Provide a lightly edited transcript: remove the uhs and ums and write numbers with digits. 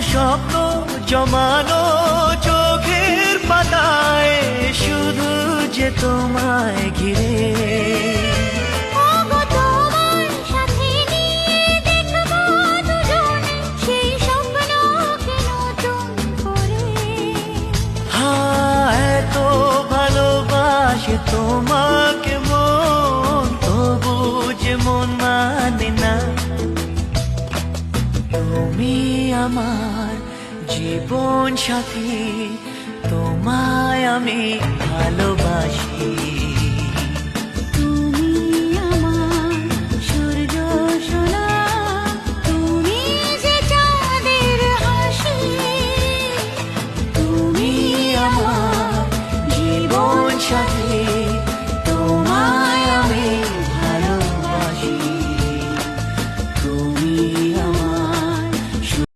স্বপ্ন জমানো চোখের পাতায়, শুধু যে তোমায় ঘিরে। তোমাকে মন, তবু যে মন মানে না। তুমি আমার জীবন সাথী, তোমায় আমি ভালোবাসি।